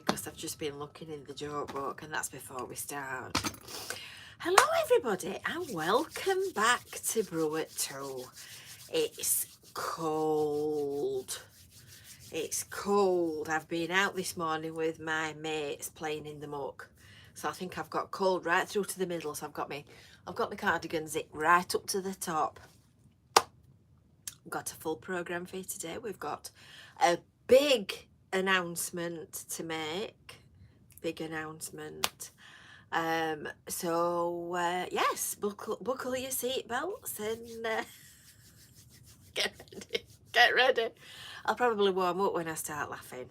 because I've just been looking in the joke book, and that's before we start. Hello everybody and welcome back to Brew at 2. It's cold. It's cold. I've been out this morning with my mates playing in the muck. So I think I've got cold right through to the middle. So I've got my cardigan zip right up to the top. We've got a full programme for you today. We've got a big announcement to make. Big announcement. Yes, buckle your seatbelts and get ready. I'll probably warm up when I start laughing.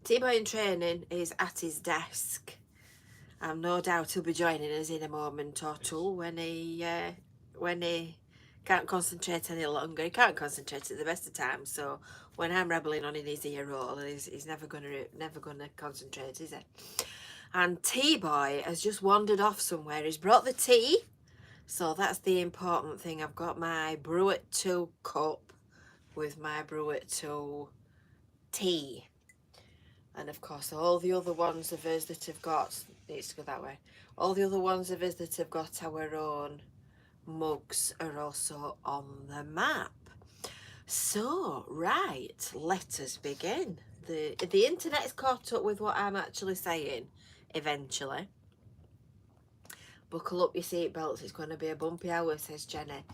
T-Boy in training is at his desk. And no doubt he'll be joining us in a moment or two when he can't concentrate any longer. He can't concentrate at the best of times, so when I'm rabbling on in his ear roll, he's never gonna concentrate, is he? And T-Boy has just wandered off somewhere. He's brought the tea, so that's the important thing. I've got my Brew at 2 cup with my Brew at 2 tea. And of course, all the other ones of us that have got, needs to go that way, all the other ones of us that have got our own mugs are also on the map. So, right, let us begin. The internet's caught up with what I'm actually saying, eventually. Buckle up your seatbelts, it's going to be a bumpy hour, says Jenny.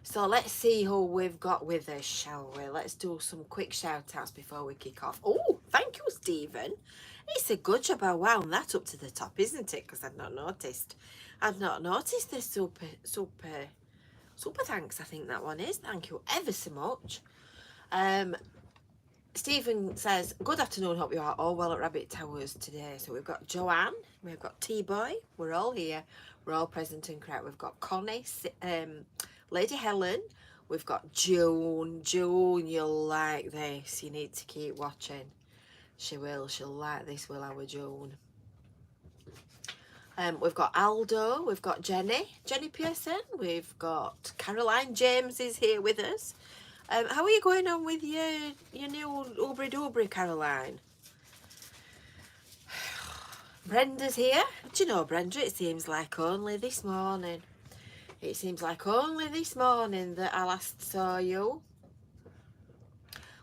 So let's see who we've got with us, shall we? Let's do some quick shout outs before we kick off. Oh, thank you, Stephen. It's a good job I wound that up to the top, isn't it? Because I'd not noticed. I'd not noticed the super thanks, I think that one is. Thank you ever so much. Stephen says, good afternoon, hope you are all well at Rabbit Towers today. So we've got Joanne, we've got T-Boy, we're all here, we're all present and correct. We've got Connie, Lady Helen, we've got June. June, you'll like this, you need to keep watching. She'll like this, will our June. We've got Aldo, we've got Jenny Pearson, we've got Caroline James is here with us. How are you going on with your new Ubri Dubri, Caroline? Brenda's here. Do you know, Brenda, it seems like only this morning. It seems like only this morning that I last saw you.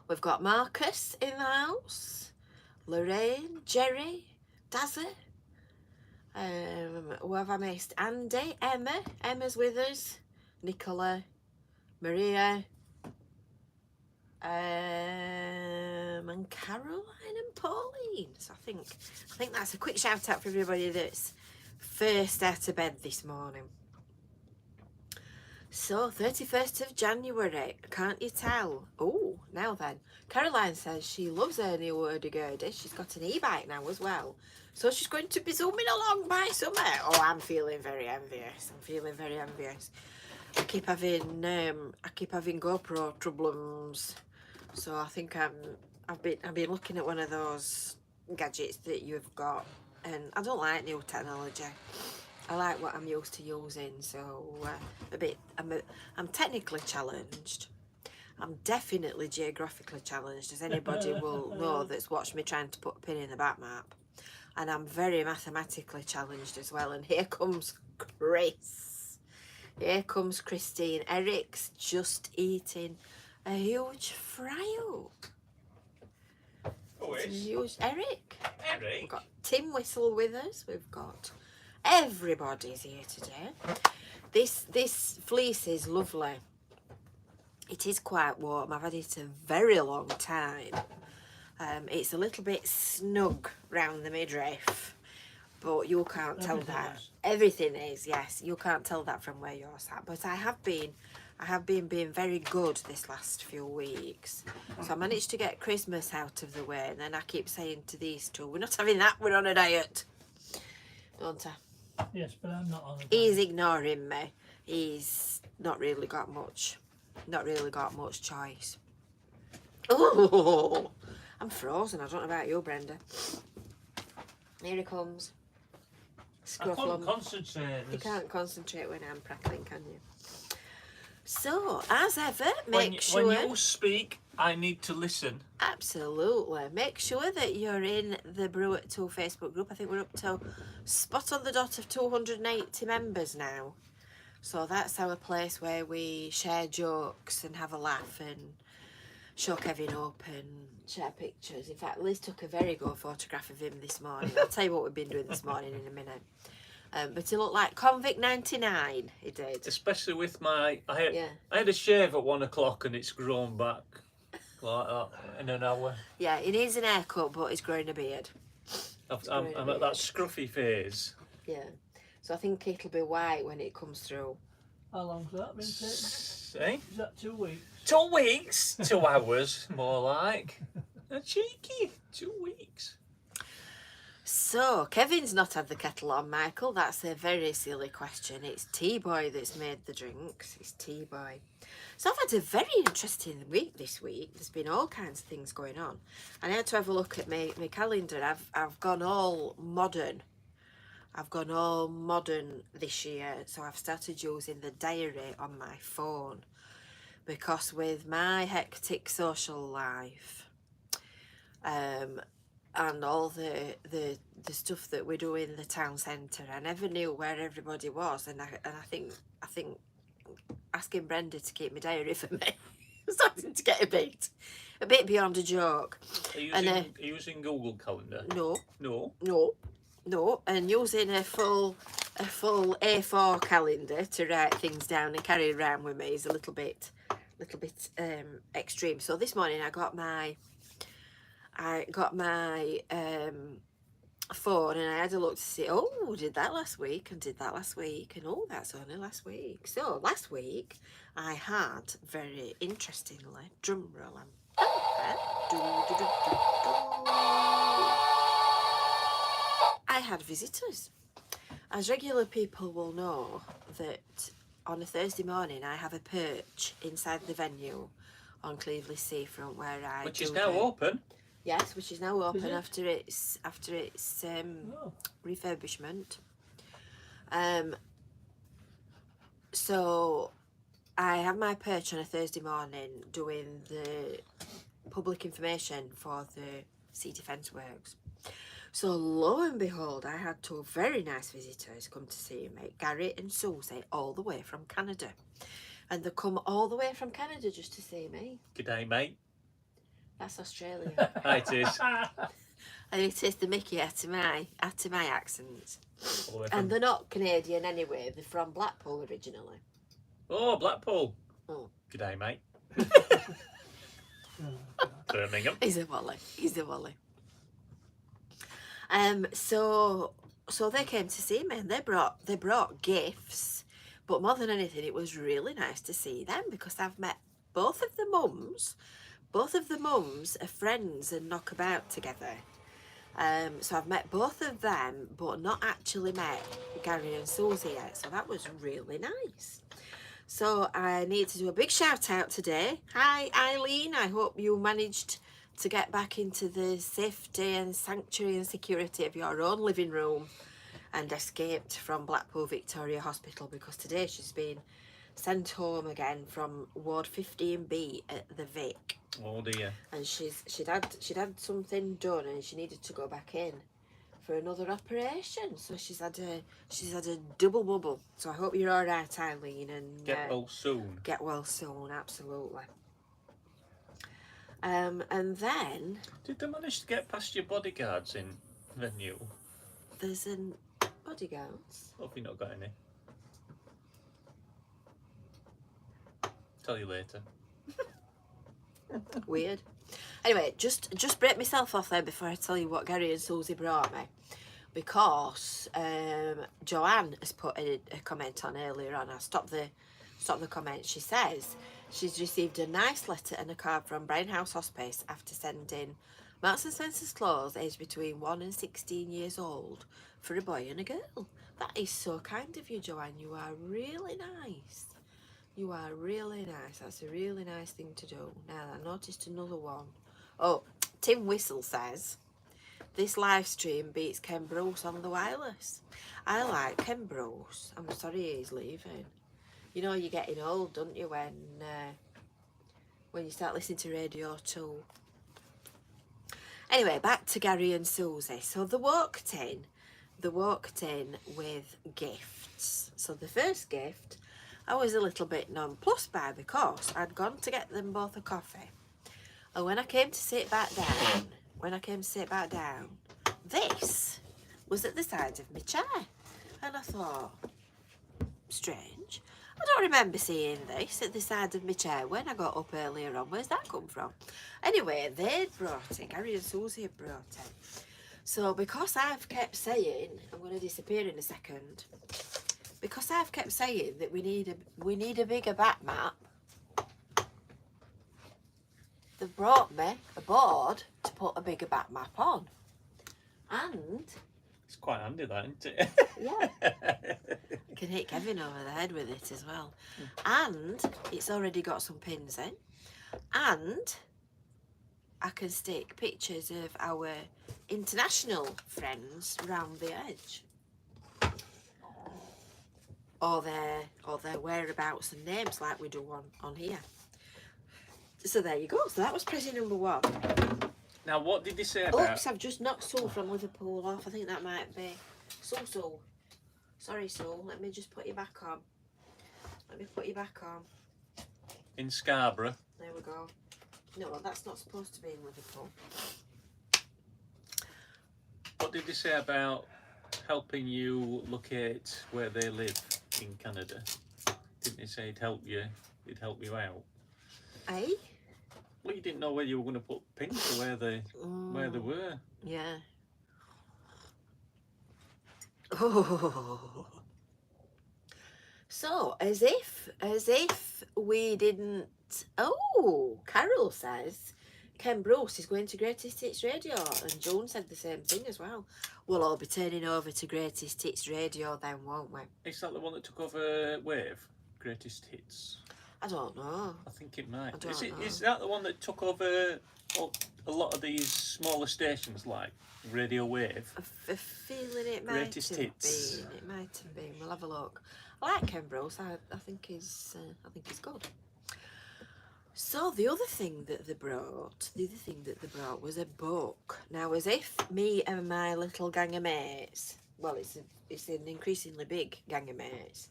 We've got Marcus in the house. Lorraine, Jerry, Dazza. Who have I missed? Andy, Emma. Emma's with us. Nicola, Maria. And Caroline and Pauline. So I think that's a quick shout out for everybody that's first out of bed this morning. So 31st of January, can't you tell? Oh, now then. Caroline says she loves her new hurdy-gurdy. She's got an e-bike now as well. So she's going to be zooming along by summer. Oh, I'm feeling very envious. I keep having GoPro problems. So I think I've been looking at one of those gadgets that you've got, and I don't like new technology. I like what I'm used to using, so I'm technically challenged. I'm definitely geographically challenged, as anybody will know that's watched me trying to put a pin in the back map. And I'm very mathematically challenged as well. And here comes Chris. Here comes Christine. Eric's just eating a huge fry-up. Oh, it's huge. Eric. Eric. We've got Tim Whistle with us. We've got... everybody's here today. This fleece is lovely. It is quite warm. I've had it a very long time. It's a little bit snug round the midriff, but you can't tell that. Everything is, yes. You can't tell that from where you're sat. But I have been being very good this last few weeks. So I managed to get Christmas out of the way, and then I keep saying to these two, we're not having that, we're on a diet. Don't I? Yes, but I'm not on a diet. He's ignoring me. He's not really got much choice. Oh, I'm frozen. I don't know about you, Brenda. Here he comes. I couldn't concentrate. You can't concentrate when I'm prattling, can you? So, as ever, When make sure... you speak, I need to listen. Absolutely. Make sure that you're in the Brew at 2 Facebook group. I think we're up to spot on the dot of 280 members now. So that's our place where we share jokes and have a laugh and show Kevin up and share pictures. In fact, Liz took a very good photograph of him this morning. I'll tell you what we've been doing this morning in a minute. But he looked like Convict 99, he did. Especially with my... I had a shave at 1 o'clock and it's grown back like that in an hour. Yeah, he needs an haircut, but he's growing a beard. I'm at that scruffy phase. Yeah. So I think it'll be white when it comes through. How long's that been taking? Is that 2 weeks? 2 weeks? 2 hours, more like. Cheeky. 2 weeks. So, Kevin's not had the kettle on, Michael. That's a very silly question. It's T-Boy that's made the drinks. It's T-Boy. So, I've had a very interesting week this week. There's been all kinds of things going on. And I had to have a look at my calendar. I've gone all modern. I've gone all modern this year. So, I've started using the diary on my phone. Because with my hectic social life... and all the stuff that we do in the town centre, I never knew where everybody was, and I think asking Brenda to keep my diary for me was starting to get a bit beyond a joke. Are you using Google Calendar? No, and using a full A4 calendar to write things down and carry around with me is a little bit extreme. So this morning I got my phone and I had a look to see, oh, did that last week and oh, that's only last week. So last week I had, very interestingly, drum roll, I had visitors. As regular people will know that on a Thursday morning I have a perch inside the venue on Cleveley Seafront where I which is now open. Yes, which is now open after its refurbishment. So I have my perch on a Thursday morning doing the public information for the Sea Defence Works. So lo and behold, I had 2 very nice visitors come to see me, Gary and Susie, all the way from Canada. And they come all the way from Canada just to see me. G'day, mate. That's Australia. Hi, it is. And it is the Mickey out of my accent. And they're not Canadian anyway, they're from Blackpool originally. Oh, Blackpool. Oh. G'day, mate. Birmingham. He's a volley. So they came to see me and they brought gifts, but more than anything it was really nice to see them because I've met both of the mums. Both of the mums are friends and knock about together. So I've met both of them, but not actually met Gary and Susie yet. So that was really nice. So I need to do a big shout out today. Hi, Eileen. I hope you managed to get back into the safety and sanctuary and security of your own living room and escaped from Blackpool Victoria Hospital, because today she's been sent home again from Ward 15B at the Vic. Oh dear. And she'd had something done and she needed to go back in for another operation. So she's had a double bubble. So I hope you're all right, Eileen, and get well soon. Get well soon, absolutely. And then did they manage to get past your bodyguards in venue? There's an bodyguards. Hope you've not got any. Tell you later. Weird. Anyway, just break myself off there before I tell you what Gary and Susie brought me, because Joanne has put a comment on earlier on. I'll stop the comment. She says she's received a nice letter and a card from Brian House Hospice after sending Marks and Spencer's clothes aged between 1 and 16 years old for a boy and a girl. That is so kind of you, Joanne. You are really nice. You are really nice. That's a really nice thing to do. Now, I noticed another one. Oh, Tim Whistle says, this live stream beats Ken Bruce on the wireless. I like Ken Bruce. I'm sorry he's leaving. You know you're getting old, don't you, when you start listening to Radio 2. Anyway, back to Gary and Susie. So they walked in with gifts. So the first gift, I was a little bit nonplussed by because I'd gone to get them both a coffee. And when I came to sit back down, this was at the side of my chair. And I thought, strange. I don't remember seeing this at the side of my chair when I got up earlier on. Where's that come from? Anyway, they'd brought it. Gary and Susie had brought it. So because I've kept saying, I'm going to disappear in a second. Because I've kept saying that we need a bigger back map, they've brought me a board to put a bigger back map on. And it's quite handy, that, isn't it? yeah, I can hit Kevin over the head with it as well. And it's already got some pins in. And I can stick pictures of our international friends round the edge. Or their whereabouts and names like we do on here. So there you go. So that was present number 1. Now, what did they say about... Oops, I've just knocked Sue from Liverpool off. I think that might be... Sue. Sorry, Sue. Let me just put you back on. In Scarborough. There we go. No, that's not supposed to be in Liverpool. What did they say about helping you locate where they live in Canada? Didn't they say it'd help you out? Eh? Well, you didn't know where you were going to put pins to where they were. Yeah. Oh. So, as if we didn't... Oh, Carol says Ken Bruce is going to Greatest Hits Radio, and Joan said the same thing as well. We'll all be turning over to Greatest Hits Radio then, won't we? Is that the one that took over Wave? Greatest Hits? I don't know. I think it might. I don't know. Is that the one that took over a lot of these smaller stations like Radio Wave? A feeling it might Greatest have Hits. been. It might have been. We'll have a look. I like Ken Bruce. I think he's good. So the other thing that they brought was a book. Now, as if me and my little gang of mates, well, it's an increasingly big gang of mates,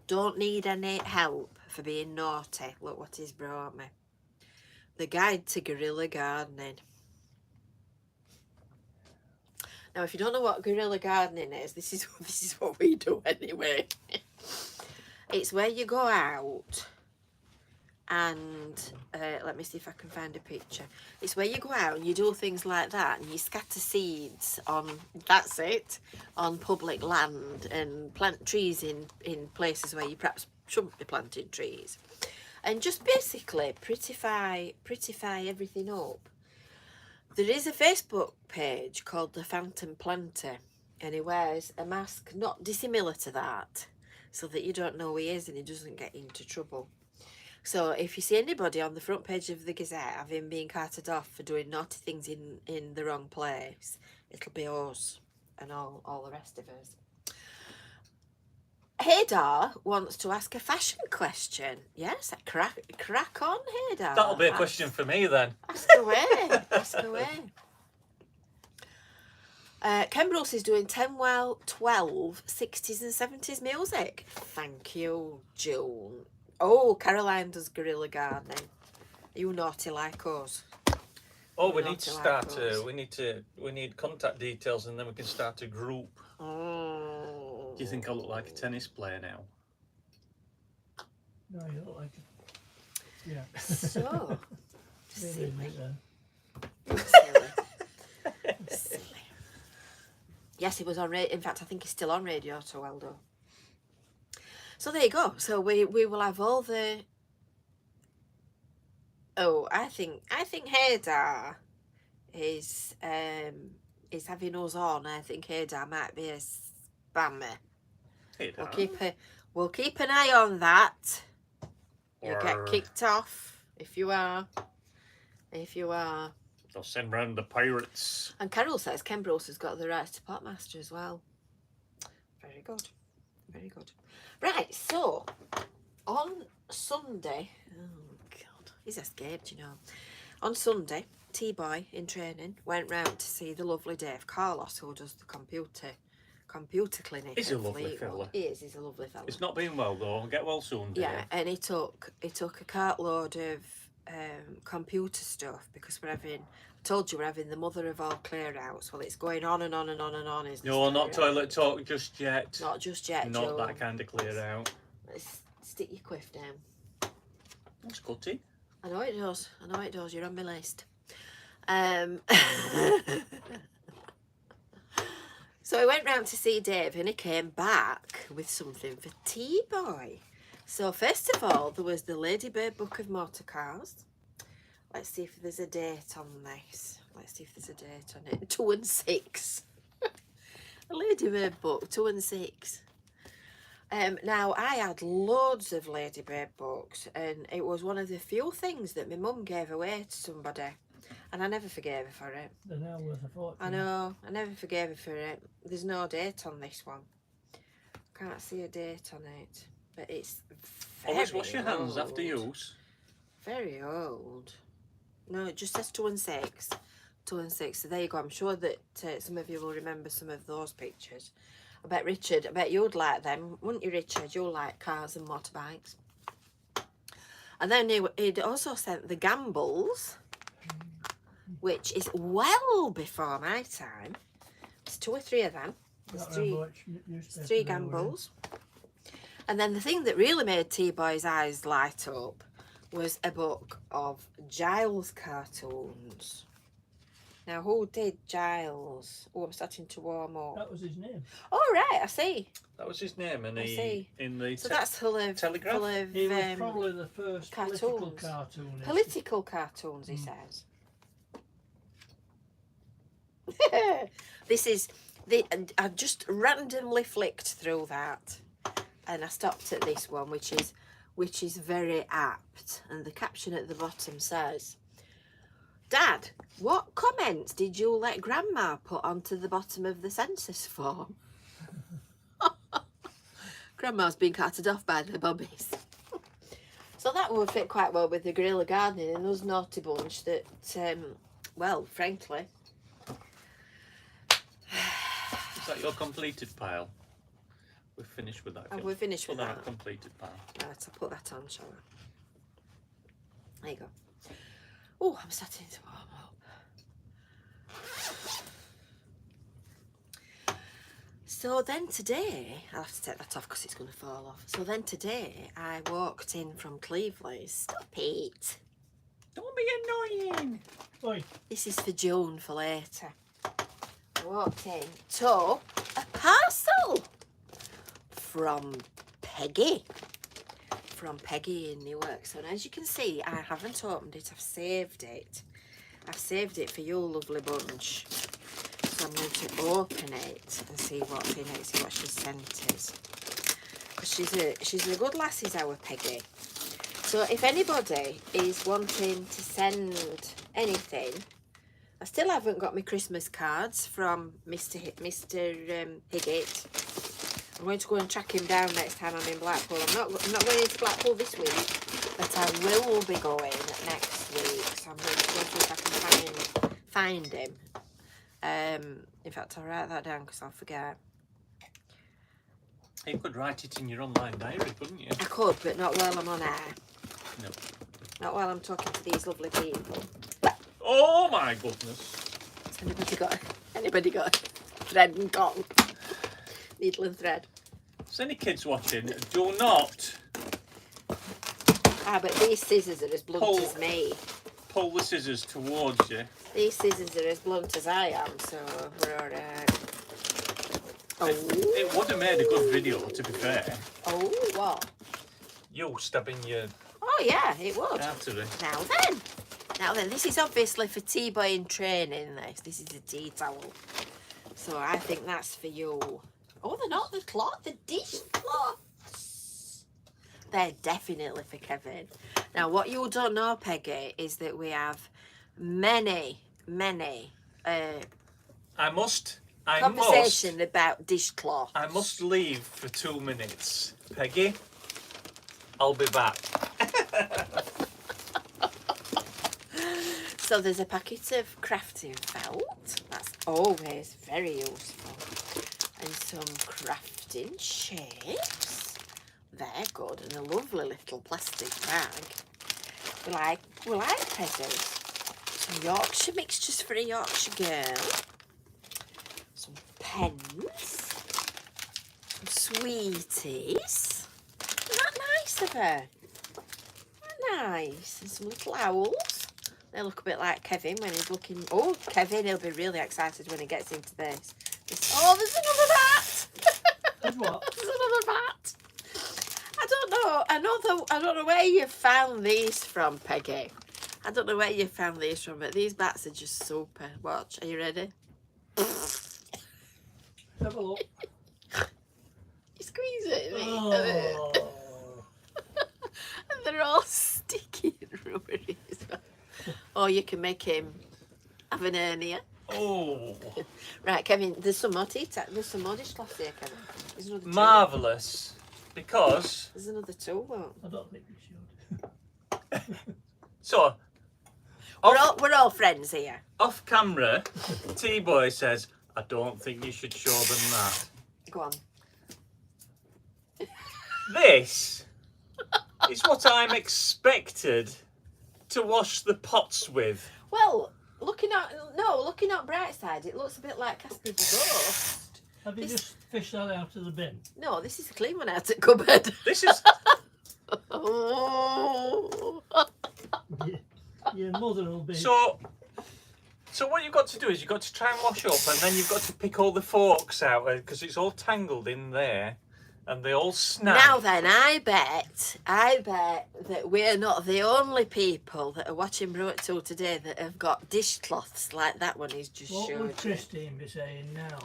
don't need any help for being naughty. Look what he's brought me. The Guide to Guerrilla Gardening. Now, if you don't know what guerrilla gardening is, this is what we do anyway. It's where you go out and let me see if I can find a picture. It's where you go out and you do things like that, and you scatter seeds on, that's it, on public land, and plant trees in places where you perhaps shouldn't be planting trees, and just basically prettify everything up. There is a Facebook page called The Phantom Planter, and he wears a mask not dissimilar to that, so that you don't know who he is and he doesn't get into trouble. So if you see anybody on the front page of the Gazette having been carted off for doing naughty things in the wrong place, it'll be us and all the rest of us. Haydar wants to ask a fashion question. Yes, crack on, Haydar. That'll be a question for me then. Ask away. Ask away. Ken Bruce is doing 12 60s and 70s music. Thank you, June. Oh, Caroline does guerrilla gardening. Are you naughty like us? Oh, we need to start. We need contact details, and then we can start a group. Oh. Do you think I look like a tennis player now? No, you look like it. Yeah. So, silly. Silly. Yes, he was on radio. In fact, I think he's still on Radio to Weldo. So there you go. So we will have all the... Oh, I think Haydar is having us on. I think Haydar might be a spammer. We'll keep an eye on that. You'll get kicked off if you are. They'll send round the pirates. And Carol says Ken Bruce has got the rights to Potmaster as well. Very good. Very good. Right, so On Sunday, oh God, he's escaped, you know. On Sunday, T-Boy in training went round to see the lovely Dave Carlos, who does the computer clinic. He's a lovely fella. He is. He's a lovely fella. It's not been well though. Get well soon, Dave. Yeah, and he took a cartload of computer stuff because we're having. I told you we're having the mother of all clear outs. Well, it's going on and on and on and on. Isn't No, not toilet talk just yet. Not just yet. Not Joe. that kind of clear out. Let's stick your quiff down. That's gutty. I know it does. I know it does. You're on my list. So I went round to see Dave and he came back with something for T-Boy. So first of all, there was the Ladybird Book of Motor Cars. Let's see if there's a date on this. Let's see if there's a date on it. 2 and 6. A Ladybird book, 2 and 6. Now, I had loads of Ladybird books and it was one of the few things that my mum gave away to somebody. And I never forgave her for it. They're now worth a fortune. I know, I never forgave her for it. There's no date on this one. Can't see a date on it. But it's very Always wash your hands old. after use. Very old. No, it just says 2 and 6. 2 and 6. So there you go. I'm sure that some of you will remember some of those pictures. I bet Richard, I bet you'd like them. Wouldn't you, Richard? You'll like cars and motorbikes. And then he'd also sent the Gambles, which is well before my time. It's 2 or 3 of them. There's three Gambles. And then the thing that really made T-Boy's eyes light up was a book of Giles cartoons. Now, who did Giles? Oh, I'm starting to warm up. That was his name. Oh, right, I see. That was his name, and I see. in the So that's full of Telegraph? full of He was probably the first political cartoons. cartoonist. Political cartoons, he says. This is I just randomly flicked through that, and I stopped at this one, which is very apt. And the caption at the bottom says, "Dad, what comments did you let Grandma put onto the bottom of the census form?" Grandma's been carted off by the bobbies. So that would fit quite well with the guerrilla gardening and those naughty bunch that, well, frankly. Is that your completed pile? We're finished with that. Oh, we're finished with that. Completed pile. Right, I'll put that on, shall I? There you go. Oh, I'm starting to warm up. So then today, I'll have to take that off because it's going to fall off. So then today, I walked in from Cleveland's. Stop it. Don't be annoying. Oi. This is for June for later. I walked in to a parcel from Peggy. From Peggy in Newark. So as you can see, I haven't opened it. I've saved it. I've saved it for you, lovely bunch. So I'm going to open it and see what's in it, see what she's sent us. Because she's a good lassie, our Peggy. So if anybody is wanting to send anything, I still haven't got my Christmas cards from Mr. Higgett. I'm going to go and track him down next time I'm in Blackpool. I'm not going into Blackpool this week, but I will be going next week. So I'm going to go see if I can find him. In fact, I'll write that down because I'll forget. You could write it in your online diary, couldn't you? I could, but not while I'm on air. No. Not while I'm talking to these lovely people. Oh my goodness. Has anybody got thread and cotton? Needle and thread. Is any kids watching? Do not But these scissors are as blunt as me. pull the scissors towards you. These scissors are as blunt as I am, so we're alright. Oh. It would have made a good video, to be fair. Oh, what? You stabbing your Oh, yeah, it would. artery. Now then, this is obviously for T-Boy in training, this is a tea towel. So I think that's for you. Oh, they're not the cloth, the dishcloths. They're definitely for Kevin. Now, what you don't know, Peggy, is that we have many conversation about dishcloth. I must leave for 2 minutes. Peggy, I'll be back. So there's a packet of crafting felt. That's always very useful. And some crafting shapes. They're good. And a lovely little plastic bag. We like Pezos. Some Yorkshire mixtures for a Yorkshire girl. Some pens. Some sweeties. Isn't that nice of her? Isn't that nice? And some little owls. They look a bit like Kevin when he's looking. Oh, Kevin, he'll be really excited when he gets into this. Oh, there's another bat. There's what? There's another bat. I don't know. I don't know where you found these from, Peggy. I don't know where you found these from, but these bats are just super. Watch. Are you ready? Have a look. You squeeze it. Oh. And they're all sticky and rubbery as well. Or you can make him have an hernia. Oh, Right, Kevin, there's some more there's some more dishcloth here, Kevin. There's another two. marvellous. Because, There's another two. Look. I don't think you should. so, We're all friends here. off camera, T-Boy says, I don't think you should show them that. Go on. This is what I'm expected to wash the pots with. Well, looking at bright side, it looks a bit like Casper the Ghost. Have you This- just fished that out of the bin? No, this is a clean one out of cupboard. This is, Oh. Your mother will be. so what you've got to do is you've got to try and wash up, and then you've got to pick all the forks out because it's all tangled in there and they all snap. Now then, I bet that we're not the only people that are watching Brew at 2 today that have got dishcloths like that one he's just What showed would you. Christine be saying now?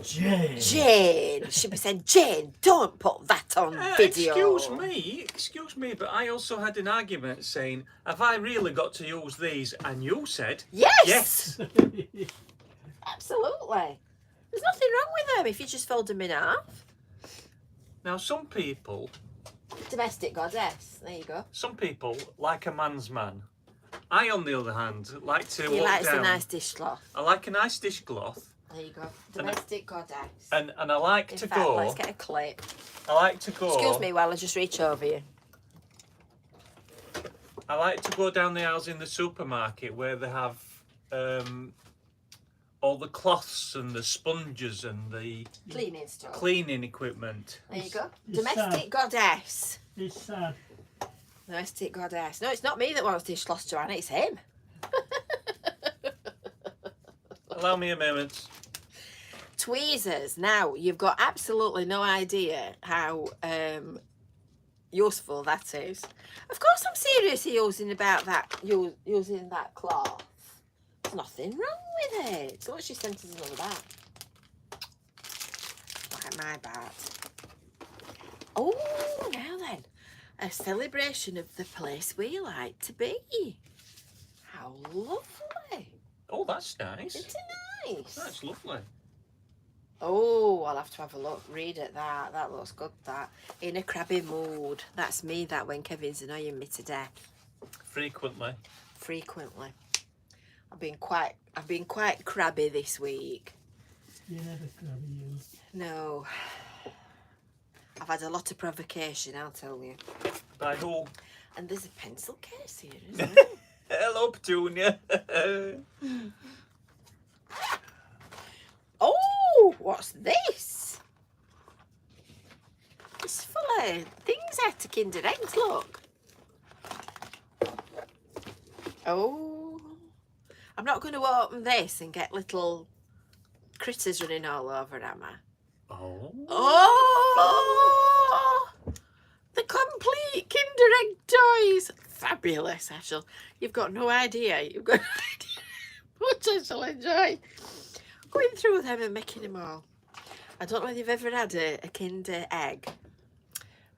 Jane. Jane, she'd be saying, Jane, don't put that on video. Excuse me, but I also had an argument saying, have I really got to use these? And you said, Yes, yes. absolutely. There's nothing wrong with them if you just fold them in half. Now, some people Domestic goddess. There you go. like a man's man. I, on the other hand, like to He walk likes down. a nice dishcloth. I like a nice dishcloth, There you go. Domestic goddess. and I like In to fact, go. let's get a clip. I like to go. Excuse me while I just reach over you. I like to go down the aisles in the supermarket where they have all the cloths and the sponges and the Cleaning stuff. cleaning equipment. There you go. It's Domestic goddess. It's sad. Domestic goddess. No, it's not me that wants dishcloth, Joanna. It's him. Allow me a moment. Tweezers. Now, you've got absolutely no idea how useful that is. Of course, I'm seriously using using that cloth. There's nothing wrong with it. So what she sent us another bat. Like my bat. Oh, now then. A celebration of the place we like to be. How lovely. Oh, that's nice. Isn't it nice? That's lovely. Oh, I'll have to have a look. Read at that. That looks good, that. In a crabby mood. That's me, that, when Kevin's annoying me to death. Frequently. Frequently. I've been quite crabby this week. You never crabby you. No. I've had a lot of provocation, I'll tell you. By who? And there's a pencil case here as well. Hello, Petunia. Oh, what's this? It's full of things out of Kinder Eggs, look. Oh, I'm not going to open this and get little critters running all over, am I? Oh. Oh, the complete Kinder Egg toys. Fabulous, Ashel. You've got no idea. You've got no idea how much I shall enjoy going through them and making them all. I don't know if you've ever had a Kinder Egg,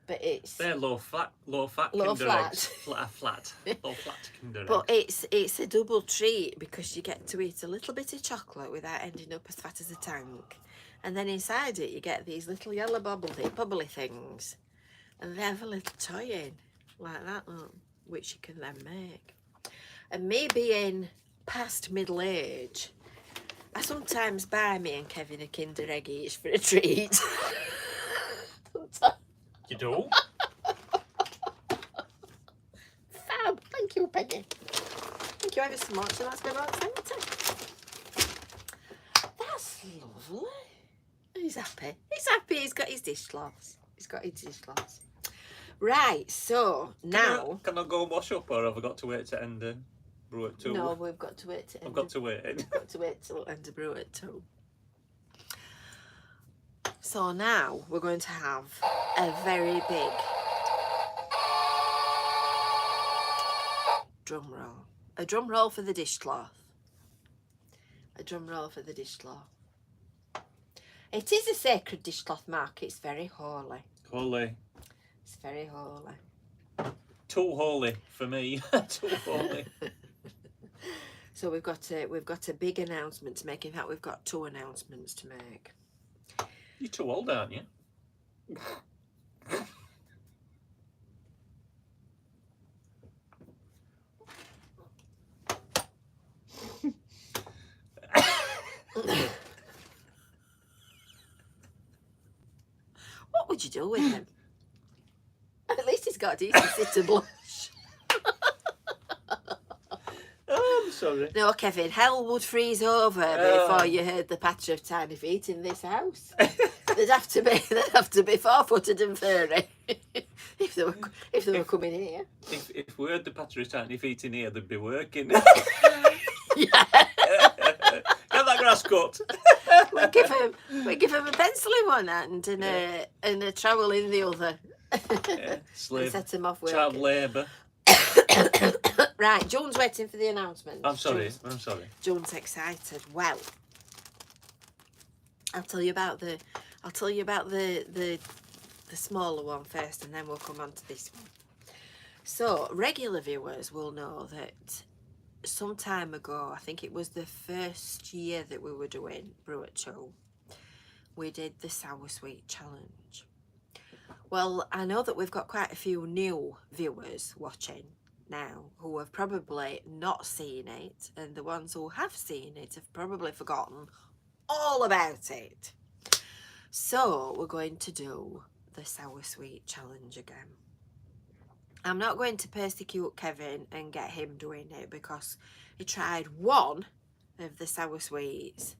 but it's They're low fat Low Kinder flat. Eggs. Flat. Low flat Kinder but Eggs. it's a double treat because you get to eat a little bit of chocolate without ending up as fat as a tank, and then inside it you get these little yellow bubbly things And they have a little toy in, like that, look, which you can then make. And me being past middle age, I sometimes buy me and Kevin a Kinder Egg each for a treat. You do? Fab, thank you, Peggy. Thank you ever so much, and that's been about 70. That's lovely. He's happy. He's happy. He's got his dishcloths. He's got his dishcloths. Right, so now... Can I go and wash up, or have I got to wait to end the brew at 2? No, we've got to wait to end. I've got to wait. We've got to wait till end the brew at 2. So now we're going to have a very big drum roll. A drum roll for the dishcloth. A drum roll for the dishcloth. It is a sacred dishcloth, Mark. It's very holy. Holy. It's very holy. Too holy for me. Too holy. So we've got a big announcement to make. In fact, we've got 2 announcements to make. You're too old, aren't you? What would you do with him? At least he's got a decent sit to blush. Oh, I'm sorry. No, Kevin, hell would freeze over before you heard the patter of tiny feet in this house. They'd have to be 4-footed and furry if they were coming here. If we heard the patter of tiny feet in here, they'd be working. Yeah. Get that grass cut. we give him a pencil in one hand and a trowel in the other. Yeah, slave. And set him off working. Child labour. Right, Joan's waiting for the announcement. I'm sorry. I'm sorry. Joan's excited. Well, I'll tell you about the smaller one first, and then we'll come on to this one. So regular viewers will know that some time ago, I think it was the first year that we were doing Brew at 2, we did the Sour Sweet Challenge. Well, I know that we've got quite a few new viewers watching now who have probably not seen it, and the ones who have seen it have probably forgotten all about it. So we're going to do the Sour Sweet Challenge again. I'm not going to persecute Kevin and get him doing it, because he tried one of the sour sweets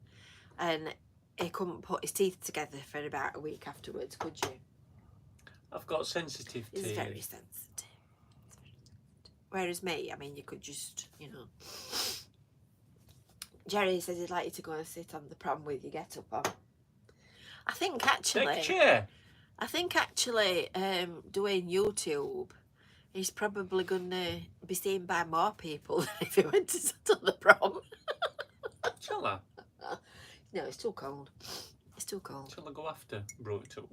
and he couldn't put his teeth together for about a week afterwards, could you? I've got sensitive teeth. It's very sensitive. Whereas me, I mean, you could just, you know. Jerry says he'd like you to go and sit on the prom with your get up on. I think actually... Take a chair. I think actually doing YouTube is probably going to be seen by more people than if he went to sit on the prom. Shall I? No, it's too cold. It's too cold. Shall I go after Brew at 2?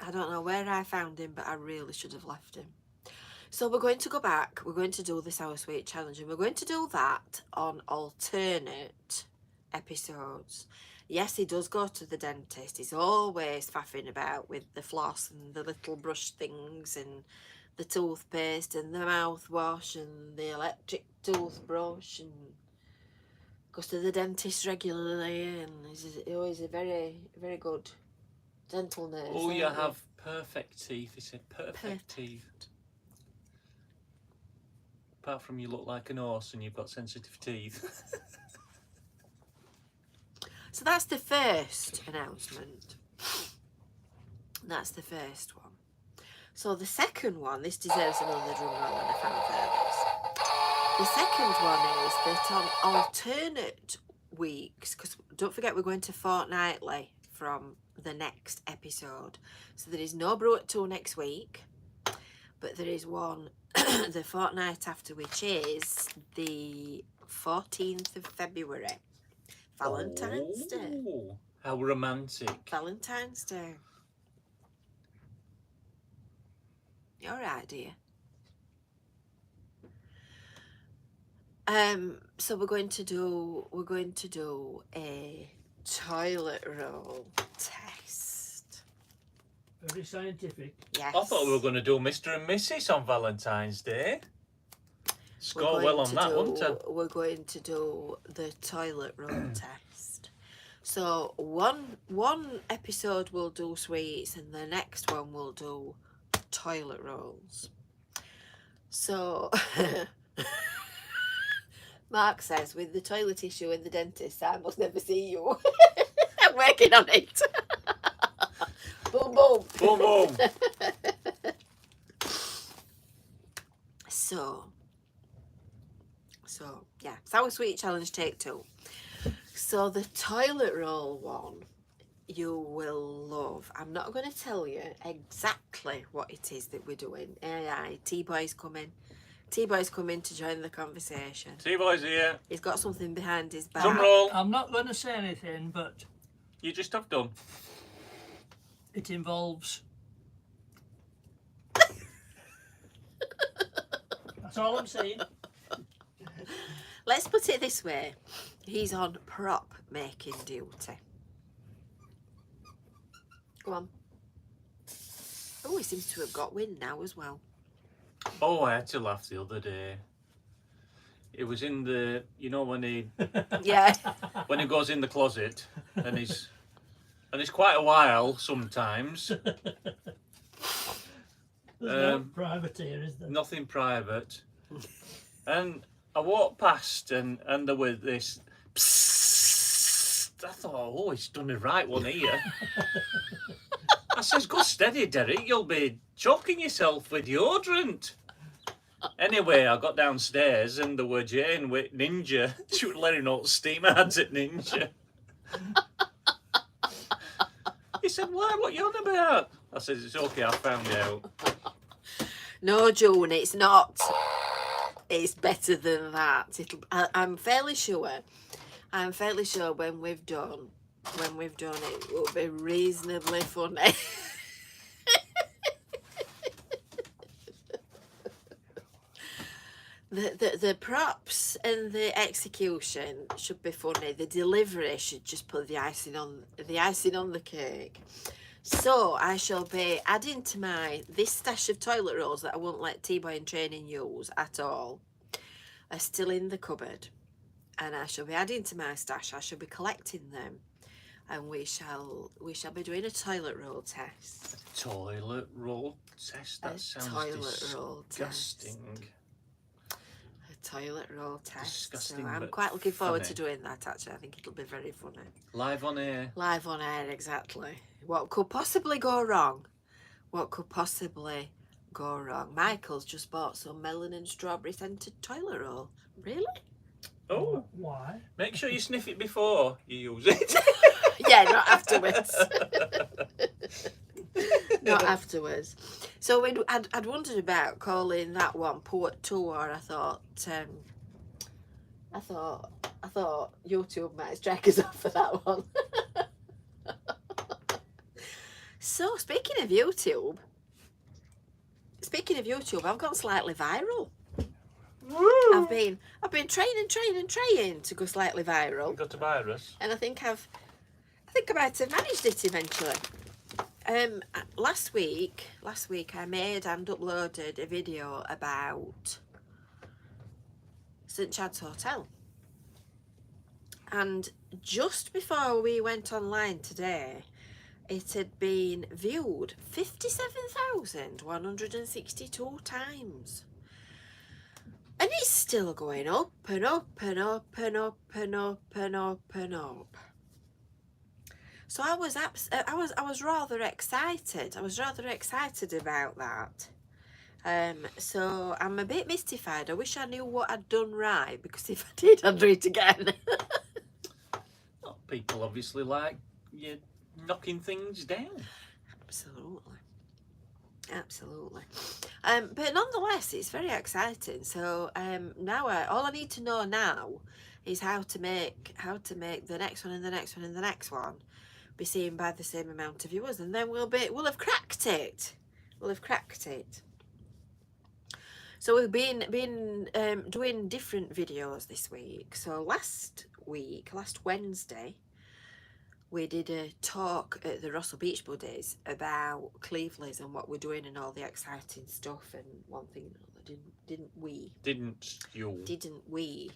I don't know where I found him, but I really should have left him. So we're going to go back. We're going to do the Sour Sweet Challenge, and we're going to do that on alternate episodes. Yes, he does go to the dentist. He's always faffing about with the floss and the little brush things and the toothpaste and the mouthwash and the electric toothbrush, and goes to the dentist regularly, and he's always a very, very good dental nurse. Oh, you have perfect teeth. He said perfect teeth. Apart from you look like an horse and you've got sensitive teeth. So that's the first announcement. That's the first one. So the second one, this deserves another drum roll when I fanfare this. The second one is that on alternate weeks, because don't forget we're going to fortnightly from the next episode. So there is no Brew at 2 next week, but there is one the fortnight after, which is the 14th of February. Valentine's Day. How romantic. Valentine's Day. You all right, dear? So we're going to do a toilet roll test. Very scientific. Yes. I thought we were going to do Mr. and Mrs. on Valentine's Day. Score well on that, wouldn't it? We're going to do the toilet roll test. So one episode we'll do sweets, and the next one we'll do toilet rolls. So Mark says, with the toilet issue in the dentist, I must never see you. I'm working on it. Boom, boom. Boom, boom. So yeah, sour sweet challenge take 2. So the toilet roll one you will love. I'm not going to tell you exactly what it is that we're doing. T-Boy's coming. T-Boy's coming to join the conversation. T-Boy's here. He's got something behind his back. Drum roll. I'm not going to say anything, but You just have done. it involves. That's all I'm saying. Let's put it this way. He's on prop making duty. Go on. Oh, he seems to have got wind now as well. Oh, I had to laugh the other day. It was in the, you know, when he Yeah. when he goes in the closet and it's quite a while sometimes. There's no private here, is there? Nothing private. And I walked past and there was this psst. I thought, oh, he's done the right one here. I says, go steady, Derek, you'll be choking yourself with deodorant. Anyway, I got downstairs and there were Jane with Ninja. She was letting out steam ads at Ninja. He said, why, what you on about? I said, it's okay, I found out. No, June, it's not. It's better than that. I'm fairly sure when we've done it will be reasonably funny. The props and the execution should be funny. The delivery should just put the icing on the cake. So I shall be adding to this stash of toilet rolls that I won't let T-Boy in training use at all. Are still in the cupboard, and I shall be adding to my stash. I shall be collecting them, and we shall be doing a toilet roll test. Toilet roll test? That sounds disgusting. Toilet roll test. Disgusting, So I'm but quite looking forward to funny. doing that, actually. I think it'll be very funny. Live on air. Live on air, exactly. What could possibly go wrong? What could possibly go wrong? Michael's just bought some melon and strawberry scented toilet roll. Really? Oh, Why? make sure you sniff it before you use it. Yeah, not afterwards. Not afterwards. So I'd wondered about calling that one Port Tour. I thought YouTube might strike us off for that one. So speaking of YouTube, I've gone slightly viral. Woo! I've been training to go slightly viral, Got a virus. and I think I might have managed it eventually. Last week I made and uploaded a video about St Chad's Hotel, and just before we went online today, it had been viewed 57,162 times. And it's still going up and up and up and up and up and up and up. So I was rather excited. I was rather excited about that. So I'm a bit mystified. I wish I knew what I'd done right, because if I did, I'd do it again. Well, people obviously like you knocking things down. Absolutely. But nonetheless, it's very exciting. So now all I need to know now is how to make the next one and the next one and the next one be seen by the same amount of viewers, and then we'll have cracked it. We'll have cracked it. So we've been doing different videos this week. So last Wednesday, we did a talk at the Russell Beach Buddies about Cleveland's and what we're doing and all the exciting stuff. And one thing, didn't we? Didn't you? Didn't we?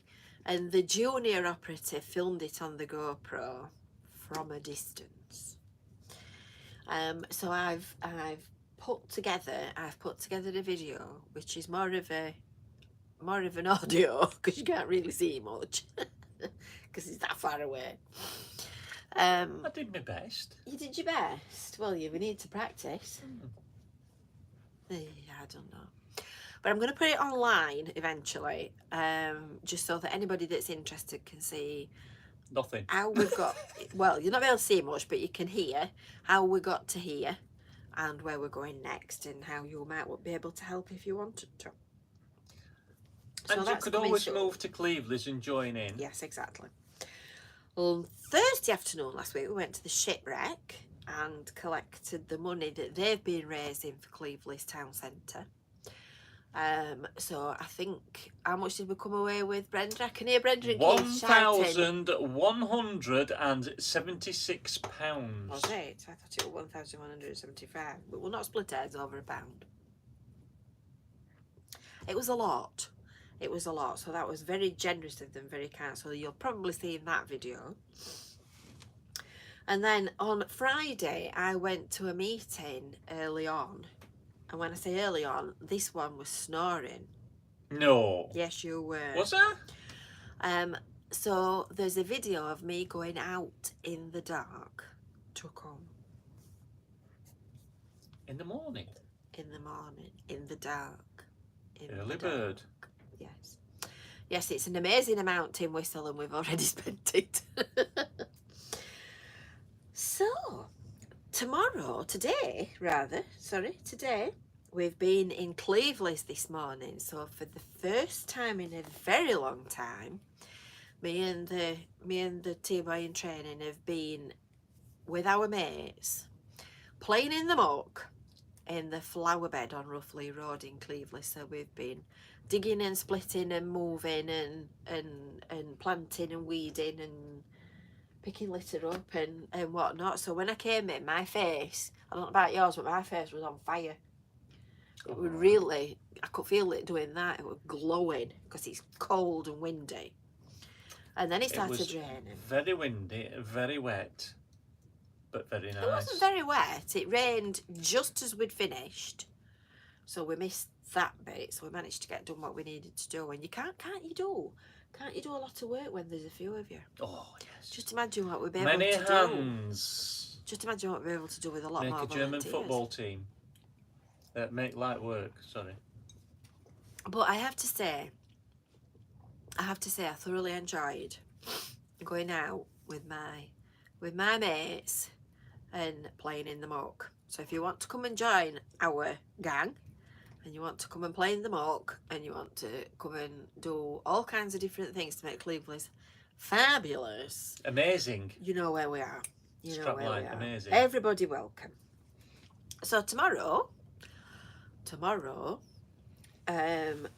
And the junior operative filmed it on the GoPro from a distance. So I've put together a video which is more of an audio because you can't really see much because it's that far away. I did my best. You did your best. Well, we need to practice. I don't know. But I'm going to put it online eventually, just so that anybody that's interested can see Nothing. how we've got, well, you're not able to see much, but you can hear how we got to here and where we're going next and how you might be able to help if you wanted to. So And you could always move to Cleveland and join in. Yes, exactly. On Thursday afternoon last week, we went to the shipwreck and collected the money that they've been raising for Cleveland's town centre. So I think, how much did we come away with, Brenda? I can hear Brenda and Keith shouting. £1,176. Was it? I thought it was 1,175, but we'll not split heads over £1. It was a lot. It was a lot, so that was very generous of them, very kind. So you'll probably see in that video. And then on Friday, I went to a meeting early on. And when I say early on, this one was snoring. No. Yes, you were. Was that? So there's a video of me going out in the dark to come. In the morning. In the morning, in the dark. Early bird. Yes. Yes, it's an amazing amount, Tim Whistle, and we've already spent it. So, today, we've been in Cleveland this morning. So for the first time in a very long time, me and the T-boy in training have been with our mates playing in the muck in the flower bed on Roughly Road in Cleveland. So we've been digging and splitting and moving and planting and weeding and picking litter up and whatnot. So when I came in, my face, I don't know about yours, but my face was on fire. It was really, I could feel it doing that. It was glowing because it's cold and windy. And then it started raining. Very windy, very wet, but very nice. It wasn't very wet. It rained just as we'd finished. So we missed that bit. So we managed to get done what we needed to do. And you can't you do a lot of work when there's a few of you? Oh, yes. Just imagine what we'd be able to Many do. hands. Just imagine what we'd be able to do with a lot more Make a German volunteers. football team. Make light work, sorry. But I have to say I thoroughly enjoyed going out with my mates and playing in the muck. So if you want to come and join our gang and you want to come and play in the muck and you want to come and do all kinds of different things to make Cleveland fabulous, amazing, you know where we are. You know where we are. Amazing. Everybody welcome. So tomorrow, that'll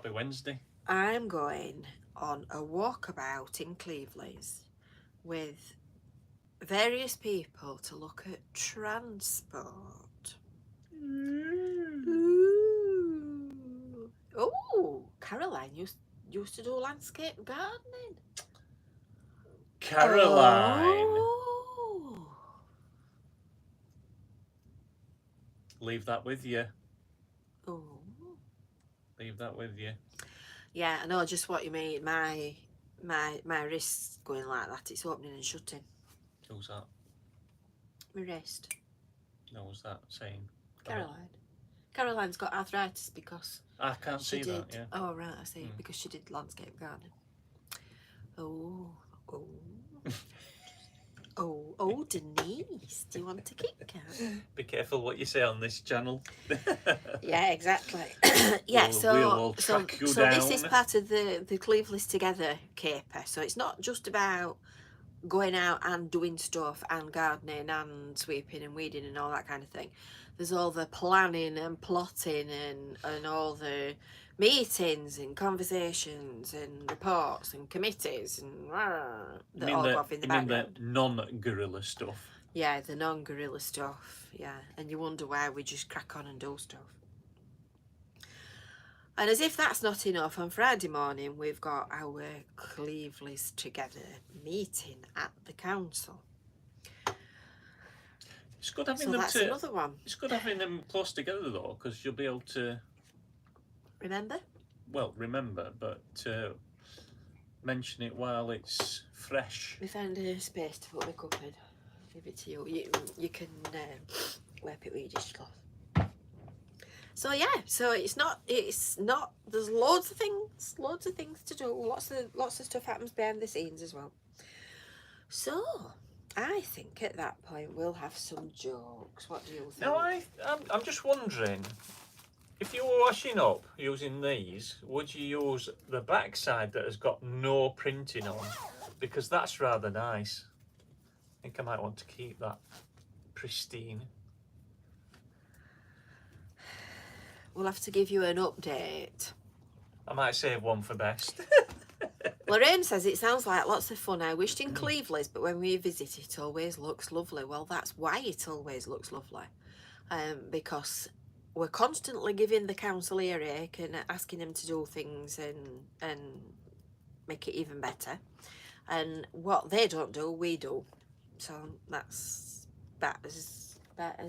be Wednesday. I'm going on a walkabout in Cleveland with various people to look at transport. Ooh. Oh, Caroline used to do landscape gardening. Caroline. Oh. Leave that with you. Oh. Leave that with you. Yeah, I know just what you mean. My wrist's going like that. It's opening and shutting. Who's that? My wrist. No, what's that saying? Caroline. Caroline's got arthritis because I can't see she that, did. yeah. Oh right, I see. Because she did landscape gardening. Oh. Oh, Denise, do you want to kick her? Be careful what you say on this channel. Yeah, exactly. Yeah, we'll track you down. This is part of the Cleveland Together caper. So it's not just about going out and doing stuff and gardening and sweeping and weeding and all that kind of thing. There's all the planning and plotting and all the meetings and conversations and reports and committees and that all go off in the you mean background. the non-guerrilla stuff? Yeah, the non-guerrilla stuff. Yeah, and you wonder why we just crack on and do stuff. And as if that's not enough, on Friday morning we've got our Clevelys Together meeting at the council. It's good having So them that's another one. It's good having them close together though, because you'll be able to Remember? well remember, but mention it while it's fresh. We found a space to put my cup in. Give it to you. You can wipe it with your dishcloth. So yeah, so it's not. There's loads of things to do. Lots of stuff happens behind the scenes as well. So I think at that point we'll have some jokes. What do you think? Now I'm just wondering, if you were washing up using these, would you use the back side that has got no printing on? Because that's rather nice. I think I might want to keep that pristine. We'll have to give you an update. I might save one for best. Lorraine says it sounds like lots of fun. I wished in Clevelys, but when we visit it always looks lovely. Well, that's why it always looks lovely. Because we're constantly giving the council earache and asking them to do things and make it even better. And what they don't do, we do. So that's about as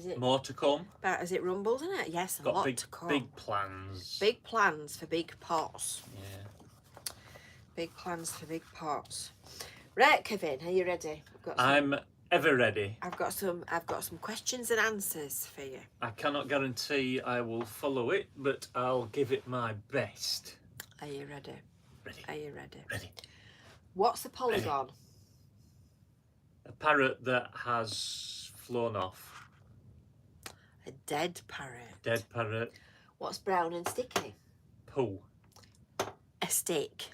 it More to come. about as it rumbles, isn't it? Yes, a Got lot big, to come. big plans. Big plans for big pots. Yeah. Big plans for big pots. Right, Kevin, are you ready? I'm ever ready. I've got some questions and answers for you. I cannot guarantee I will follow it, but I'll give it my best. Are you ready? Ready. Are you ready? Ready. What's a polygon? A parrot that has flown off. A dead parrot. Dead parrot. What's brown and sticky? Poo. A stick.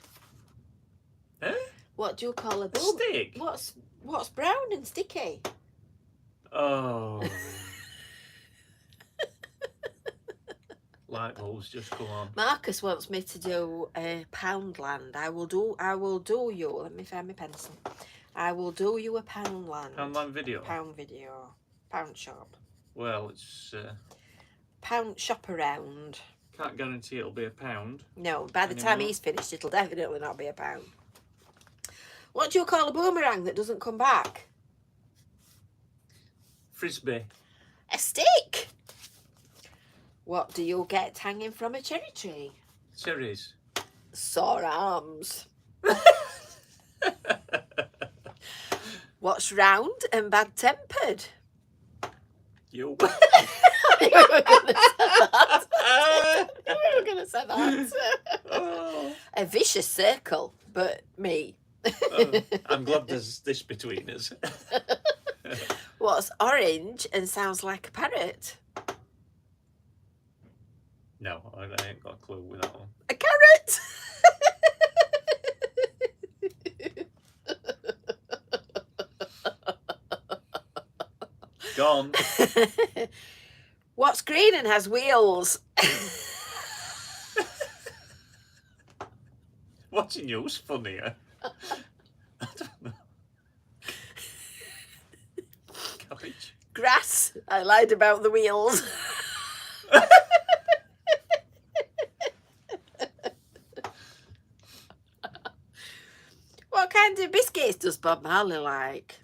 Eh? What do you call a boom? Stick? What's brown and sticky? Oh. Light bulbs just come on. Marcus wants me to do a Poundland. I will do you. Let me find my pencil. I will do you a Poundland. Poundland video? Pound video. Pound shop. Well, it's... Pound shop around. can't guarantee it'll be a pound. No, by the time Anymore. he's finished, it'll definitely not be a pound. What do you call a boomerang that doesn't come back? Frisbee. A stick. What do you get hanging from a cherry tree? Cherries. Sore arms. What's round and bad-tempered? You. We were going to say that. Oh. A vicious circle, but me. Oh, I'm glad there's this between us. What's orange and sounds like a parrot? No, I ain't got a clue with that one. A carrot. Gone. What's green and has wheels? Watching you's funnier. I don't know. Cabbage. Grass. I lied about the wheels. What kind of biscuits does Bob Marley like?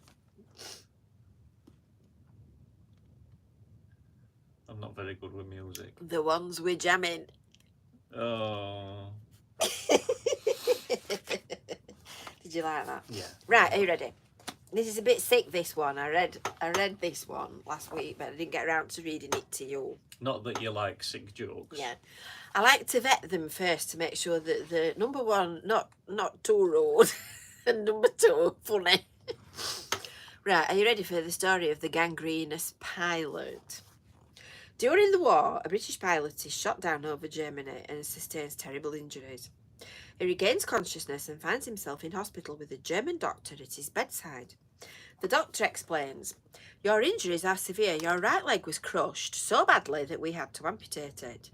I'm not very good with music. The ones we're jamming. Oh. Did you like that? Yeah. Right, are you ready? This is a bit sick, this one. I read this one last week, but I didn't get around to reading it to you. Not that you like sick jokes. Yeah. I like to vet them first to make sure that the number one, not too rude, and number two, funny. Right, are you ready for the story of the gangrenous pilot? During the war, a British pilot is shot down over Germany and sustains terrible injuries. He regains consciousness and finds himself in hospital with a German doctor at his bedside. The doctor explains, "Your injuries are severe. Your right leg was crushed so badly that we had to amputate it.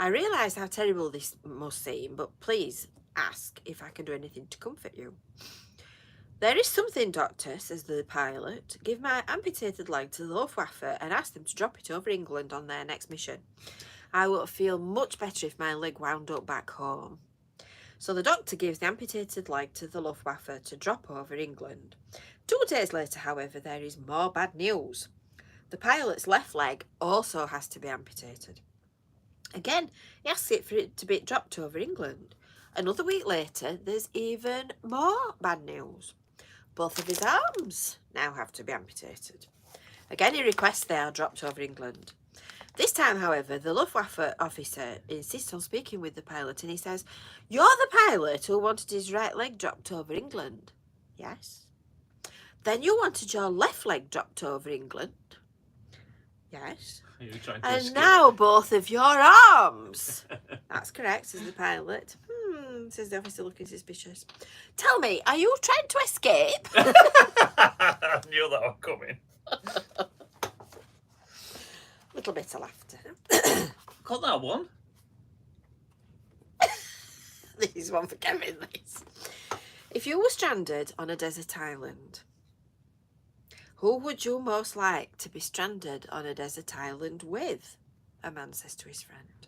I realise how terrible this must seem, but please ask if I can do anything to comfort you. There is something, Doctor, says the pilot. Give my amputated leg to the Luftwaffe and ask them to drop it over England on their next mission. I will feel much better if my leg wound up back home. So the doctor gives the amputated leg to the Luftwaffe to drop over England. 2 days later, however, there is more bad news. The pilot's left leg also has to be amputated. Again, he asks it for it to be dropped over England. Another week later, there's even more bad news. Both of his arms now have to be amputated. Again, he requests they are dropped over England. This time, however, the Luftwaffe officer insists on speaking with the pilot and he says, "You're the pilot who wanted his right leg dropped over England." "Yes." "Then you wanted your left leg dropped over England." "Yes." Are you trying to "And escape? now both of your arms." "That's correct," says the pilot. Says the officer, looking suspicious. "Tell me, are you trying to escape?" I knew that was coming. Little bit of laughter. Got that one? This is one for Kevin, this. If you were stranded on a desert island, who would you most like to be stranded on a desert island with? A man says to his friend.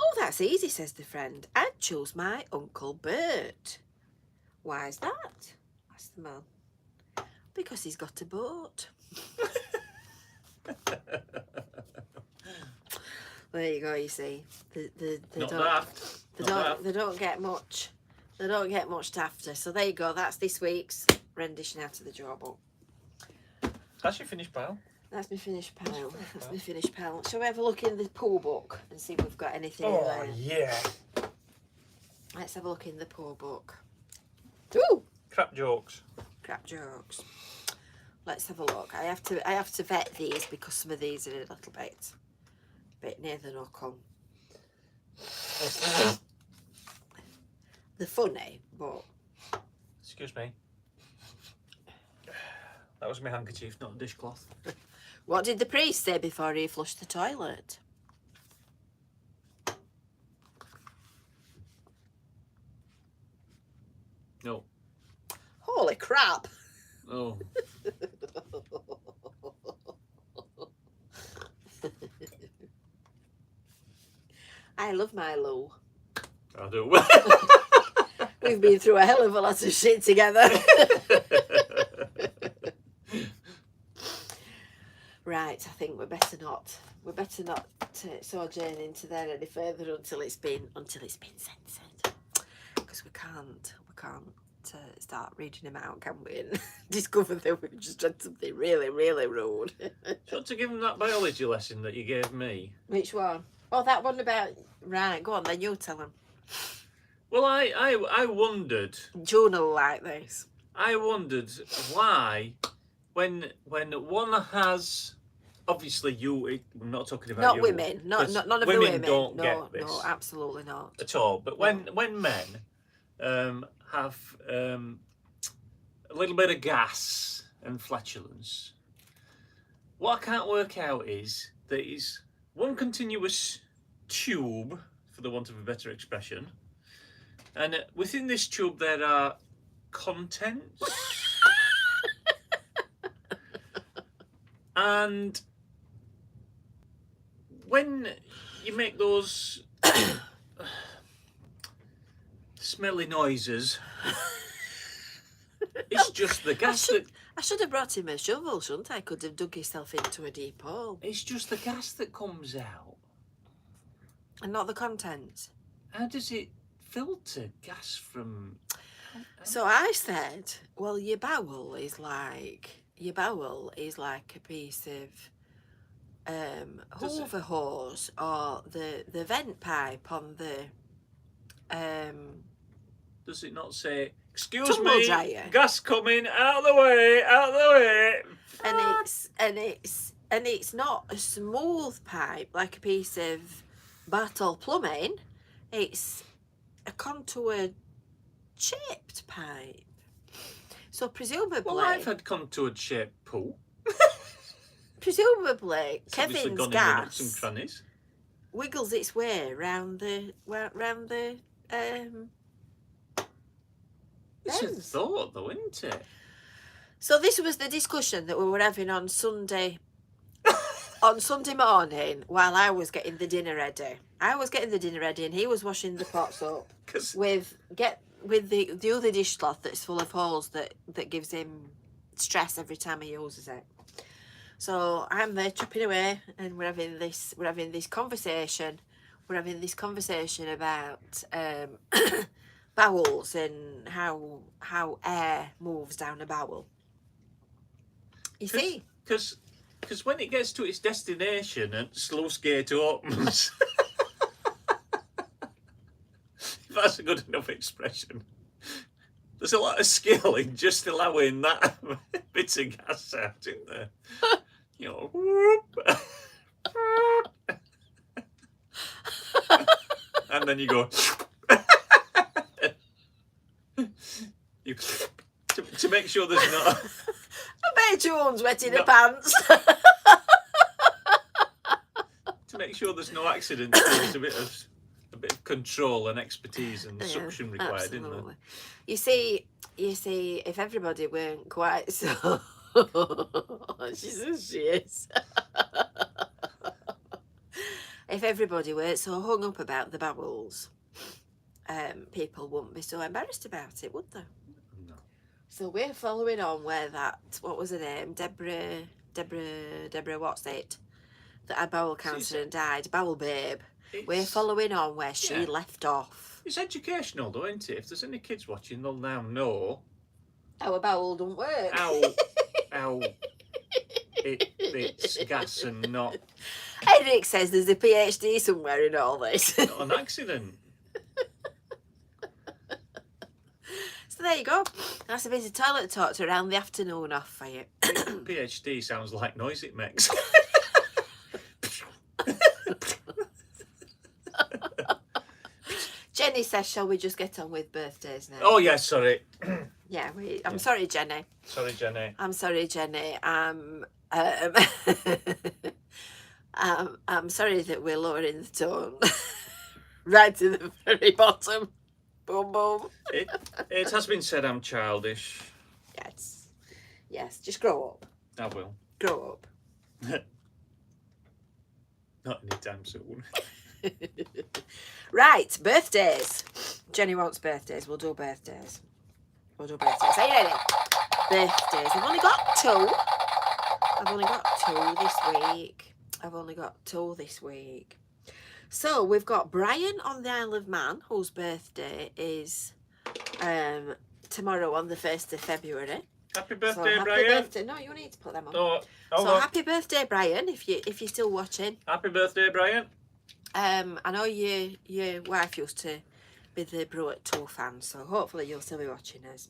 "Oh, that's easy," says the friend. "I'd choose my Uncle Bert." "Why's that?" asks the man. "Because he's got a boat." There you go, you see. They don't get much. They don't get much after. So there you go. That's this week's rendition out of the Jaw book. That's your finished pile. That's my finished pile. That's my finished pile. Shall we have a look in the pool book and see if we've got anything in there? Yeah. Let's have a look in the pool book. Ooh! Crap jokes. Crap jokes. Let's have a look. I have to vet these because some of these are a little bit near the knuckle. They're funny, but... Excuse me. That was my handkerchief, not a dishcloth. What did the priest say before he flushed the toilet? No. Holy crap! Oh. I love my loo. I do. We've been through a hell of a lot of shit together. Right, I think we're better not sojourn into there any further until it's been censored, because we can't start reading them out, can we? And discover that we've just done something really, really rude. Do you want to give him that biology lesson that you gave me? Which one? Oh, that one about... Right, go on then, you tell him. Well, I wondered... Journal like this. I wondered why, when one has... Obviously, we're not talking about Not you. women. None of the women. Women don't no, get this. No, absolutely not. At all. But when men have a little bit of gas and flatulence, what I can't work out is that it's one continuous tube, for the want of a better expression, and within this tube there are contents. And when you make those smelly noises, it's just the gas I should have brought him a shovel, shouldn't I? Could have dug himself into a deep hole. It's just the gas that comes out. And not the contents. How does it filter gas from... So I said, well, your bowel is like a piece of Hoover hose, or the vent pipe on the Does it not say, "Excuse tumble me, dryer. gas coming, out of the way, out of the way"? And it's not a smooth pipe like a piece of Bartol plumbing. It's a contoured chipped pipe. So presumably... Well, I've had contoured shaped poo. Presumably, It's obviously Kevin's gone in the gas... nooks and crannies. wiggles its way round the It's a bends. thought, though, isn't it? So this was the discussion that we were having on Sunday. On Sunday morning, while I was getting the dinner ready, and he was washing the pots up with the other dishcloth that's full of holes that gives him stress every time he uses it. So I'm there chopping away, and we're having this conversation. We're having this conversation about bowels and how air moves down a bowel. You see, because when it gets to its destination and sluice gate opens, if that's a good enough expression, there's a lot of skill in just allowing that bit of gas out, isn't there? You know, whoop. And then you go you, to make sure there's not. I bet your one's wet in the pants. To make sure there's no accidents, there's a bit of control and expertise and suction required, Absolutely. isn't there? You see, if everybody weren't quite so, she is. If everybody weren't so hung up about the bowels, people wouldn't be so embarrassed about it, would they? No. So we're following on where that, what was her name? Deborah, what's it? That had bowel cancer and died, Bowel Babe. We're following on where she left off. It's educational, though, isn't it? If there's any kids watching, they'll now know how a bowel don't work. How it's gas and not. Eric says there's a PhD somewhere in all this. Not an accident. So there you go. That's a bit of toilet talk to round the afternoon off for you. PhD sounds like noise it makes. Jenny says, shall we just get on with birthdays now? Oh, yeah, sorry. Yeah, I'm sorry, Jenny. Sorry, Jenny. I'm sorry, Jenny. I'm sorry that we're lowering the tone right to the very bottom. Boom, boom. It has been said I'm childish. Yes, just grow up. I will. Grow up. Not anytime soon. Right, birthdays. Jenny wants birthdays. We'll do birthdays. Are you ready? Birthdays. I've only got two this week. So we've got Brian on the Isle of Man, whose birthday is tomorrow on the 1st of February. Happy birthday, so happy Brian. Birthday. No, you need to put them on. Oh, happy birthday, Brian, if you're still watching. Happy birthday, Brian. I know your wife used to be the Brew at 2 fan, so hopefully you'll still be watching us.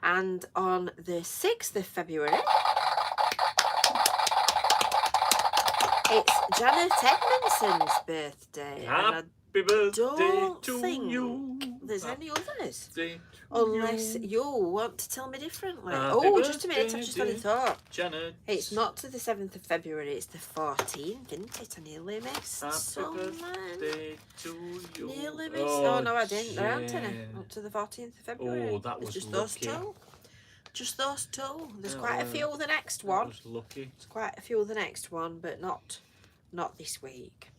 And on the 6th of February, it's Janet Edmondson's birthday. Happy birthday don't to think you. There's any others. Unless you want to tell me differently. Happy Just a minute, I've just had a thought. Janet. It's not to the 7th of February, it's the 14th, isn't it? I nearly missed Happy birthday to you. Nearly missed. Oh, no, I didn't. There aren't any. Up to the 14th of February. Oh, that was just lucky. those two. Just those two. There's quite a few of the next one. That was lucky. There's quite a few of the next one, but not this week.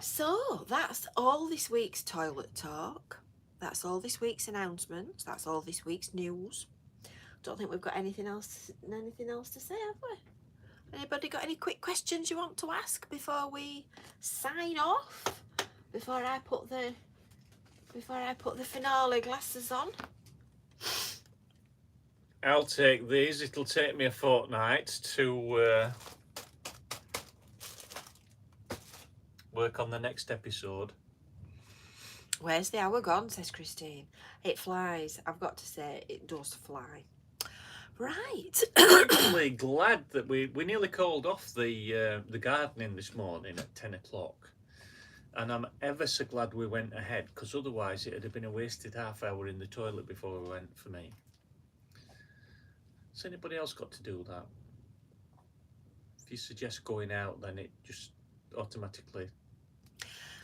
So that's all this week's toilet talk. That's all this week's announcements. That's all this week's news. Don't think we've got anything else to say, have we? Anybody got any quick questions you want to ask before we sign off? Before I put the finale glasses on? I'll take these. It'll take me a fortnight to work on the next episode. Where's the hour gone, says Christine. It flies. I've got to say, it does fly. Right. I'm actually glad that we nearly called off the gardening this morning at 10 o'clock. And I'm ever so glad we went ahead, because otherwise it would have been a wasted half hour in the toilet before we went for me. Has anybody else got to do that? If you suggest going out, then it just automatically?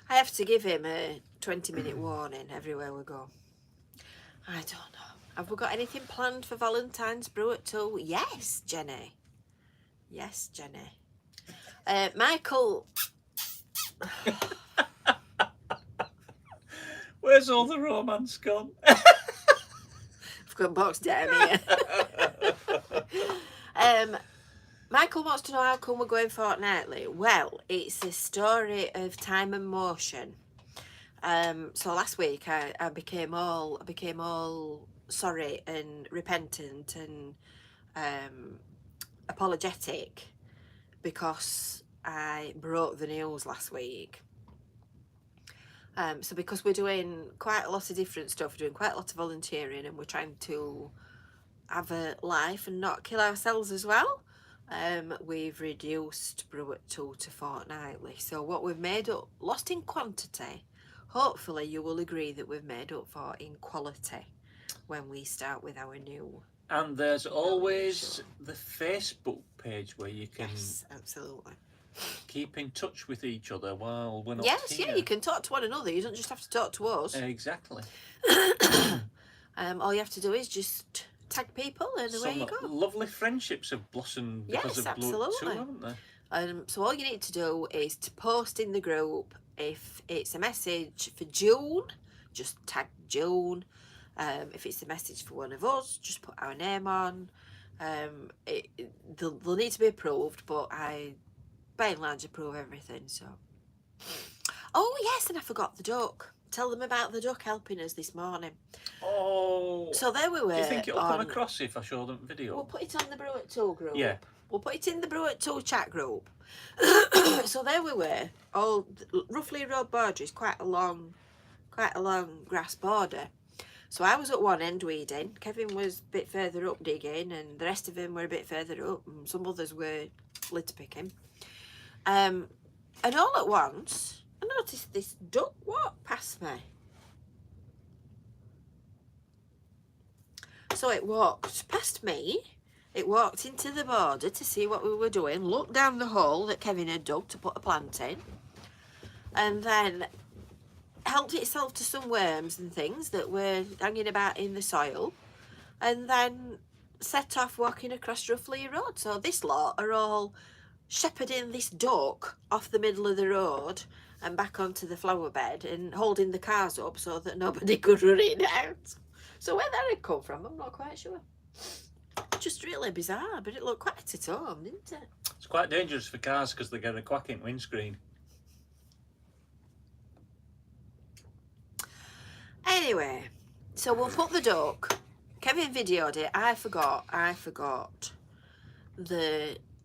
I have to give him a 20-minute warning everywhere we go. I don't know. Have we got anything planned for Valentine's Brew at 2? Yes, Jenny. Yes, Jenny. Michael. Where's all the romance gone? I've got boxed down here. Michael wants to know how come we're going fortnightly. Well, it's a story of time and motion. So last week I became all sorry and repentant and apologetic because I broke the news last week. So because we're doing quite a lot of different stuff, we're doing quite a lot of volunteering, and we're trying to have a life and not kill ourselves as well, we've reduced Brew at 2 to fortnightly. So what we've made up, lost in quantity, hopefully you will agree that we've made up for in quality when we start with our new. And there's always the Facebook page where you can Yes, absolutely. keep in touch with each other while we're not Yes, here. yeah, you can talk to one another. You don't just have to talk to us. Exactly. All you have to do is just tag people and away you go. Lovely friendships have blossomed because Yes, of Brew at 2, absolutely. haven't they? So all you need to do is to post in the group. If it's a message for June, just tag June. If it's a message for one of us, just put our name on. They'll need to be approved, but I, by and large, approve everything. So. Oh yes, and I forgot the duck. Tell them about the duck helping us this morning. Oh. So there we were. Do you think it'll come across if I show them video? We'll put it on the Brew at 2 group. Yeah. We'll put it in the Brew at 2 chat group. So there we were. All roughly road border is quite a long grass border. So I was at one end weeding. Kevin was a bit further up digging, and the rest of them were a bit further up, and some others were litter picking. And all at once, I noticed this duck walk past me. So it walked past me. It walked into the border to see what we were doing, looked down the hole that Kevin had dug to put a plant in, and then helped itself to some worms and things that were hanging about in the soil, and then set off walking across Roughly Road. So this lot are all shepherding this duck off the middle of the road and back onto the flower bed and holding the cars up so that nobody could run it out. So where that had come from, I'm not quite sure. Just really bizarre, but it looked quite at home, didn't it? It's quite dangerous for cars because they get a quacking windscreen. Anyway, so we'll put the duck. Kevin videoed it. I forgot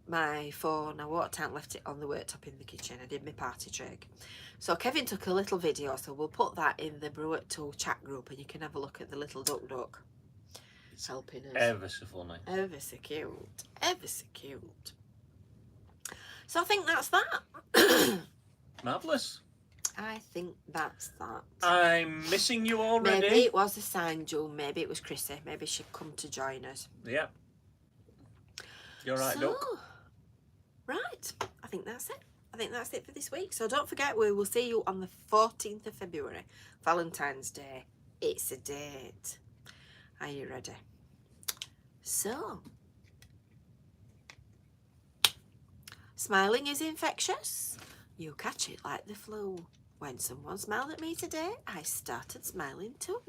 my phone. I walked out and left it on the worktop in the kitchen. I did my party trick. So Kevin took a little video, so we'll put that in the Brew at 2 chat group, and you can have a look at the little duck. It's helping us. Ever so funny. Ever so cute. Ever so cute. So I think that's that. Marvellous. I think that's that. I'm missing you already. Maybe it was a sign, June. Maybe it was Chrissy. Maybe she'd come to join us. Yeah. You're right, so, duck. Right. I think that's it. I think that's it for this week. So don't forget, we will see you on the 14th of February, Valentine's Day. It's a date. Are you ready? So, smiling is infectious. You catch it like the flu. When someone smiled at me today, I started smiling too.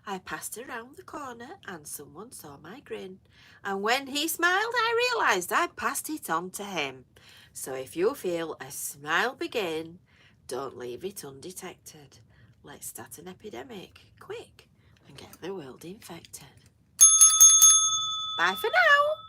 I passed around the corner and someone saw my grin. And when he smiled, I realised I passed it on to him. So if you feel a smile begin, don't leave it undetected. Let's start an epidemic, quick, and get the world infected. Bye for now.